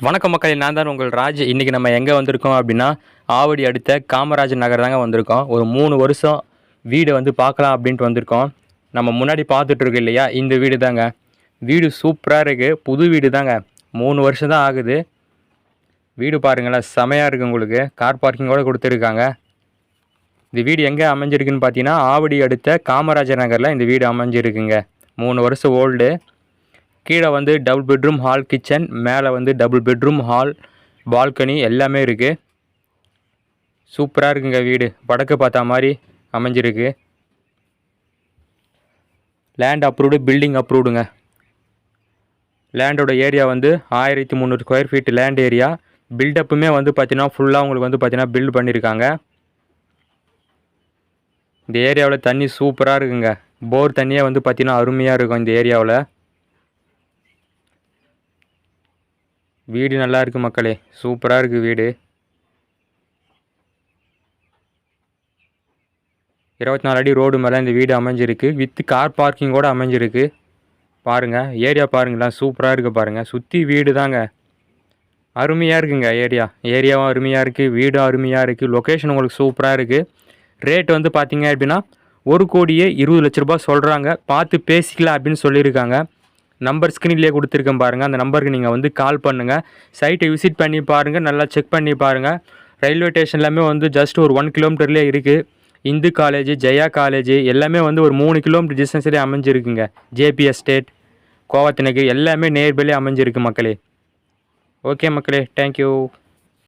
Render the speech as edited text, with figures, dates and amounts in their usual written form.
வணக்கம் மக்களே, நான் தான் உங்கள் ராஜ். இன்றைக்கி நம்ம எங்கே வந்திருக்கோம் அப்படின்னா, ஆவடி அடுத்த காமராஜர் நகர் தாங்க வந்திருக்கோம். ஒரு 3 வருஷம் வீடு வந்து பார்க்கலாம் அப்படின்ட்டு வந்திருக்கோம். நம்ம முன்னாடி பார்த்துட்ருக்கோம் இல்லையா, இந்த வீடு தாங்க. வீடு சூப்பராக இருக்குது. புது வீடு தாங்க. 3 வருஷம் தான் ஆகுது. வீடு பாருங்களேன், செமையாக இருக்குது. உங்களுக்கு கார் பார்க்கிங்கோடு கொடுத்துருக்காங்க. இந்த வீடு எங்கே அமைஞ்சிருக்குன்னு பார்த்தீங்கன்னா, ஆவடி அடுத்த காமராஜர் நகரில் இந்த வீடு அமைஞ்சிருக்குங்க. 3 வருஷம் ஓல்டு. கீழே வந்து டபுள் பெட்ரூம் ஹால் கிச்சன், மேலே வந்து டபுள் பெட்ரூம் ஹால் பால்கனி எல்லாமே இருக்குது. சூப்பராக இருக்குங்க வீடு. வடக்கு பார்த்தா மாதிரி அமைஞ்சிருக்கு. லேண்ட் அப்ரூவ்டு, பில்டிங் அப்ரூவ்டுங்க. லேண்டோட ஏரியா வந்து 1300 ஸ்கொயர் ஃபீட் லேண்ட் ஏரியா. பில்டப்புமே வந்து பார்த்தீங்கன்னா ஃபுல்லாக உங்களுக்கு வந்து பார்த்தீங்கன்னா பில்ட் பண்ணியிருக்காங்க. இந்த ஏரியாவில் தண்ணி சூப்பராக இருக்குங்க. போர் தண்ணியே வந்து பார்த்தீங்கன்னா அருமையாக இருக்கும் இந்த ஏரியாவில். வீடு நல்லா இருக்குது மக்களே, சூப்பராக இருக்குது வீடு. 24 அடி ரோடு மேலே இந்த வீடு அமைஞ்சிருக்கு. வித் கார் பார்க்கிங்கோடு அமைஞ்சிருக்கு. பாருங்கள் ஏரியா, பாருங்களேன் சூப்பராக இருக்குது பாருங்கள். சுற்றி வீடு தாங்க. அருமையாக இருக்குங்க ஏரியாவும் அருமையாக இருக்குது, வீடும் அருமையாக இருக்குது. லொக்கேஷன் உங்களுக்கு சூப்பராக இருக்குது. ரேட் வந்து பார்த்தீங்க அப்படின்னா 1,20,00,000 சொல்கிறாங்க. பார்த்து பேசிக்கலாம் அப்படின்னு சொல்லியிருக்காங்க. நம்பர் ஸ்க்ரீன்லேயே கொடுத்துருக்கேன் பாருங்கள். அந்த நம்பருக்கு நீங்கள் வந்து கால் பண்ணுங்கள். சைட்டை விசிட் பண்ணி பாருங்கள், நல்லா செக் பண்ணி பாருங்கள். ரயில்வே ஸ்டேஷன் எல்லாமே வந்து ஜஸ்ட் ஒரு 1 கிலோமீட்டர்லேயே இருக்குது. இந்து காலேஜ், ஜெயா காலேஜ் எல்லாமே வந்து ஒரு 3 கிலோமீட்டர் டிஸ்டன்ஸ்லேயே அமைஞ்சிருக்குங்க. ஜேபி எஸ்டேட், கோவத்தினகு எல்லாமே நேர்பையிலே அமைஞ்சிருக்கு மக்களே. ஓகே மக்களே, தேங்க்யூ.